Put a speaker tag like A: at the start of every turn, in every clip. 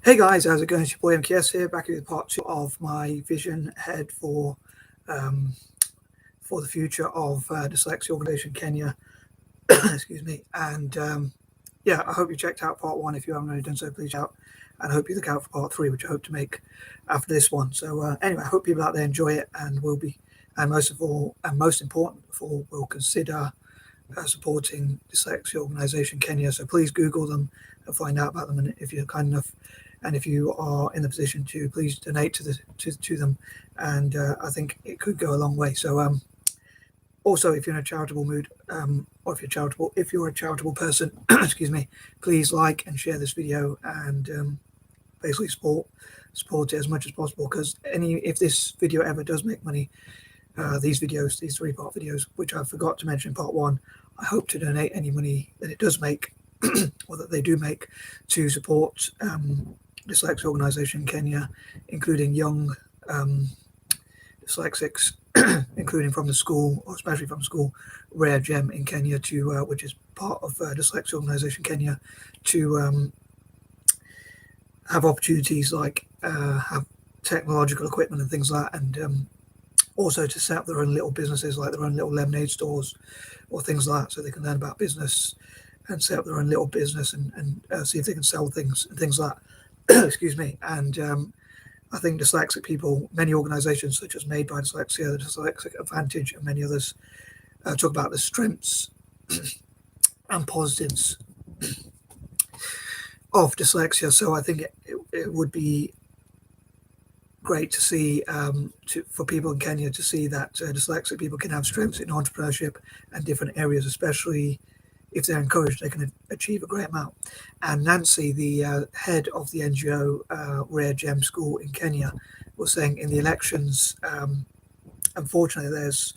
A: Hey guys, how's it going? It's your boy M.K.S here, back with part 2 of my vision ahead um, for the future of Dyslexia Organisation Kenya. Excuse me. And yeah, I hope you checked out part 1. If you haven't already done so, please out. And I hope you look out for part 3, which I hope to make after this one. So anyway, I hope people out there enjoy it and will be, and most of all, and most important of all, will consider supporting Dyslexia Organisation Kenya. So please Google them and find out about them. And if you're kind enough, and if you are in the position to, please donate to them. And I think it could go a long way. So also, if you're in a charitable mood, or if you're a charitable person, excuse me, please like and share this video and basically support it as much as possible. Because if this video ever does make money, these 3-part videos, which I forgot to mention in part 1, I hope to donate any money that it does make or that they do make to support Dyslexia Organisation Kenya, including young dyslexics, including from the school, or especially from school, Rare Gem in Kenya, to which is part of Dyslexia Organisation Kenya, to have opportunities like have technological equipment and things like that, and also to set up their own little businesses, like their own little lemonade stores or things like that, so they can learn about business and set up their own little business and see if they can sell things and things like that. Excuse me. And I think dyslexic people, many organizations such as Made by Dyslexia, the Dyslexic Advantage, and many others talk about the strengths and positives of dyslexia. So I think it would be great to see for people in Kenya to see that dyslexic people can have strengths in entrepreneurship and different areas, especially if they're encouraged, they can achieve a great amount. And Nancy, the head of the NGO Rare Gem School in Kenya, was saying in the elections, unfortunately, there's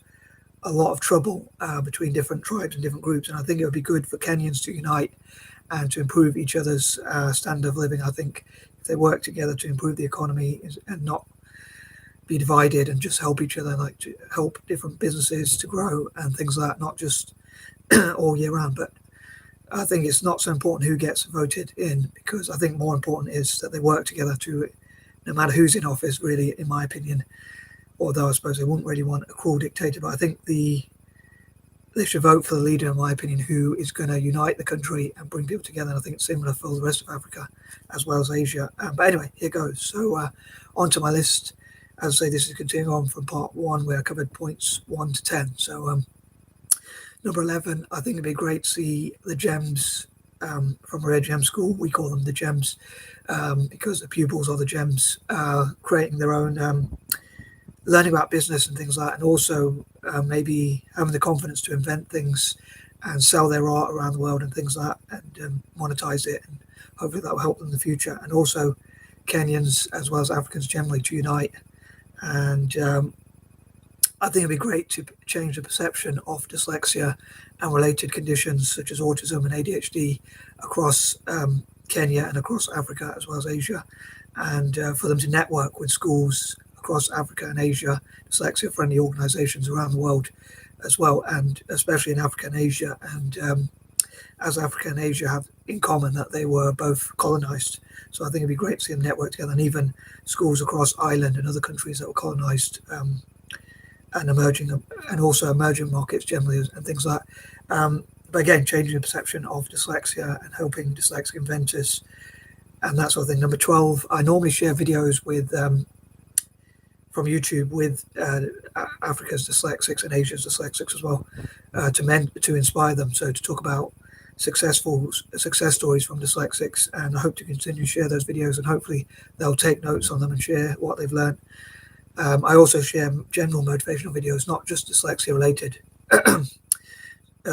A: a lot of trouble between different tribes and different groups. And I think it would be good for Kenyans to unite and to improve each other's standard of living. I think if they work together to improve the economy and not be divided and just help each other, like to help different businesses to grow and things like that, not just all year round. But I think it's not so important who gets voted in, because I think more important is that they work together to, no matter who's in office, really, in my opinion, although I suppose they wouldn't really want a cruel dictator, but I think they should vote for the leader, in my opinion, who is going to unite the country and bring people together. And I think it's similar for the rest of Africa as well as Asia. But anyway, here goes. So onto my list. As I say, this is continuing on from part 1, where I covered points 1 to 10. So number 11, I think it'd be great to see the gems from Rare Gem School. We call them the gems because the pupils are the gems, creating their own, learning about business and things like that, and also maybe having the confidence to invent things and sell their art around the world and things like that, and monetize it, and hopefully that will help them in the future. And also Kenyans as well as Africans generally to unite. And I think it'd be great to change the perception of dyslexia and related conditions such as autism and A.D.H.D across Kenya and across Africa as well as Asia, and for them to network with schools across Africa and Asia, dyslexia-friendly organizations around the world as well, and especially in Africa and Asia. And as Africa and Asia have in common that they were both colonized. So I think it'd be great to see them network together, and even schools across Ireland and other countries that were colonized and emerging, and also emerging markets generally and things like that. But again, changing the perception of dyslexia and helping dyslexic inventors and that sort of thing. Number 12, I normally share videos with from YouTube with Africa's dyslexics and Asia's dyslexics as well, to inspire them. So to talk about success stories from dyslexics, and I hope to continue to share those videos, and hopefully they'll take notes on them and share what they've learned. I also share general motivational videos, not just dyslexia related,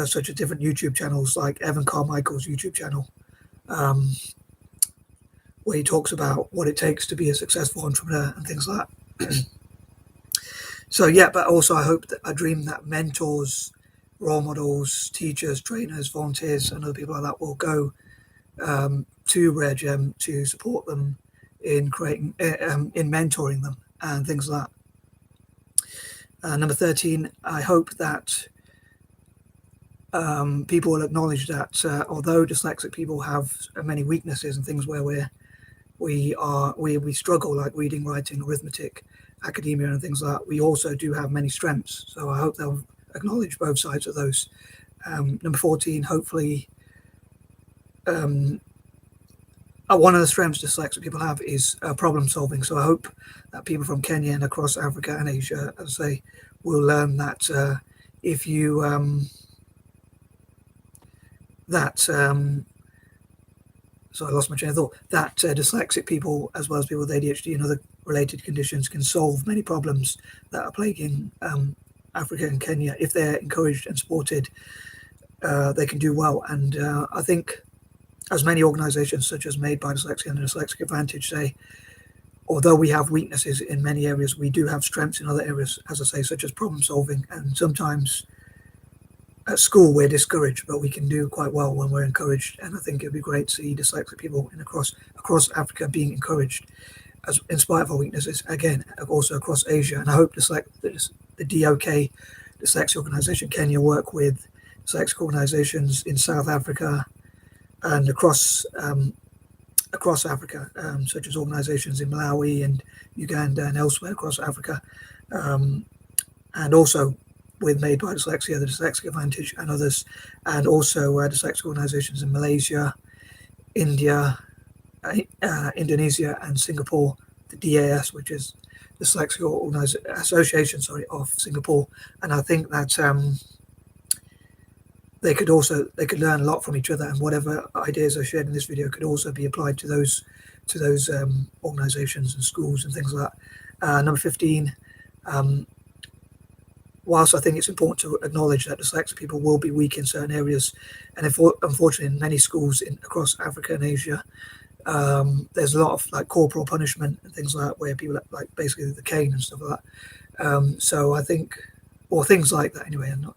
A: such as different YouTube channels like Evan Carmichael's YouTube channel, where he talks about what it takes to be a successful entrepreneur and things like that. So yeah, but also I dream that mentors, role models, teachers, trainers, volunteers, and other people like that will go to Rare Gem to support them in creating, in mentoring them and things like that. Number 13, I hope that people will acknowledge that although dyslexic people have many weaknesses and things where we're we struggle, like reading, writing, arithmetic, academia, and things like that, we also do have many strengths. So I hope they'll acknowledge both sides of those. Number 14, hopefully, one of the strengths dyslexic people have is problem solving. So I hope that people from Kenya and across Africa and Asia, as I say, will learn that if you so I lost my train of thought, that dyslexic people, as well as people with ADHD and other related conditions, can solve many problems that are plaguing Africa and Kenya. If they're encouraged and supported, they can do well. And I think, as many organizations such as Made by Dyslexia and the Dyslexic Advantage say, although we have weaknesses in many areas, we do have strengths in other areas, as I say, such as problem solving. And sometimes at school we're discouraged, but we can do quite well when we're encouraged. And I think it'd be great to see dyslexic people across Africa being encouraged, as in spite of our weaknesses. Again, also across Asia. And I hope the D.O.K Dyslexia Organization Kenya work with dyslexic organizations in South Africa and across Africa, such as organizations in Malawi and Uganda and elsewhere across Africa, and also with Made by Dyslexia, the Dyslexic Advantage, and others, and also dyslexic organizations in Malaysia, India, Indonesia, and Singapore, the D.A.S, which is Dyslexia Association, of Singapore. And I think that they could learn a lot from each other, and whatever ideas are shared in this video could also be applied to those organizations and schools and things like that. Number 15, whilst I think it's important to acknowledge that dyslexic people will be weak in certain areas, and unfortunately in many schools across Africa and Asia, there's a lot of like corporal punishment and things like that, where people like basically the cane and stuff like that. So I think, or things like that anyway, and not,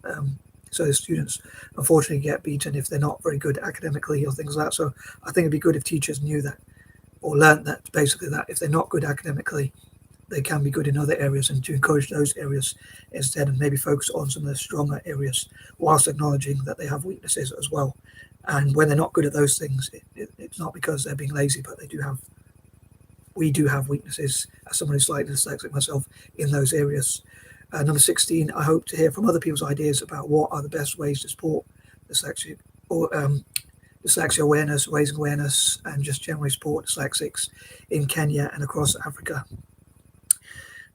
A: so the students unfortunately get beaten if they're not very good academically or things like that. So I think it'd be good if teachers knew that, or learned that, basically, that if they're not good academically, they can be good in other areas, and to encourage those areas instead, and maybe focus on some of the stronger areas, whilst acknowledging that they have weaknesses as well. And when they're not good at those things, it's not because they're being lazy, but we do have weaknesses, as someone who's slightly dyslexic myself, in those areas. Number 16, I hope to hear from other people's ideas about what are the best ways to support dyslexia, or dyslexia awareness, raising awareness, and just generally support dyslexics in Kenya and across Africa.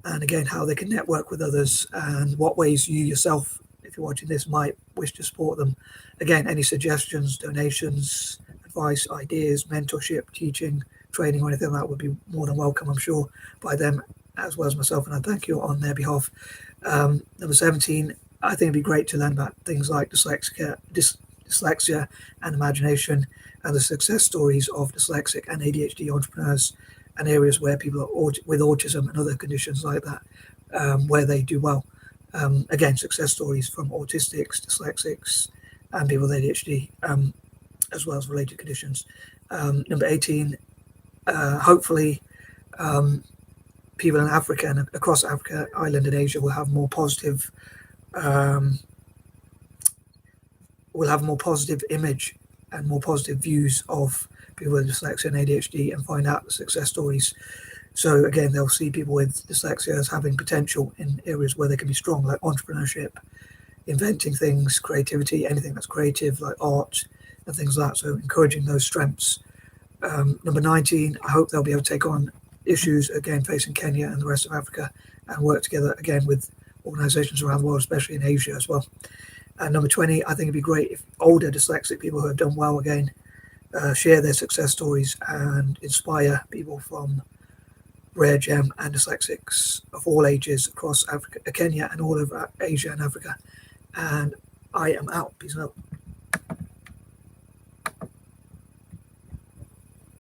A: And again, how they can network with others, and what ways you yourself, if you're watching this, might wish to support them. Again, any suggestions, donations, advice, ideas, mentorship, teaching, training, or anything like that would be more than welcome, I'm sure, by them as well as myself, and I thank you on their behalf. Number 17, I think it'd be great to learn about things like dyslexia and imagination, and the success stories of dyslexic and ADHD entrepreneurs, and areas where people are with autism and other conditions like that, where they do well. Again, success stories from autistics, dyslexics, and people with ADHD, as well as related conditions. Number 18, hopefully, people in Africa and across Africa, Ireland, and Asia will have more positive image and more positive views of people with dyslexia and ADHD, and find out the success stories. So again, they'll see people with dyslexia as having potential in areas where they can be strong, like entrepreneurship, inventing things, creativity, anything that's creative, like art and things like that. So encouraging those strengths. Number 19, I hope they'll be able to take on issues again facing Kenya and the rest of Africa, and work together again with organizations around the world, especially in Asia as well. And number 20, I think it'd be great if older dyslexic people who have done well again share their success stories and inspire people from Rare Gem and dyslexics of all ages across Africa, Kenya, and all over Asia and Africa. And I am out. Peace out.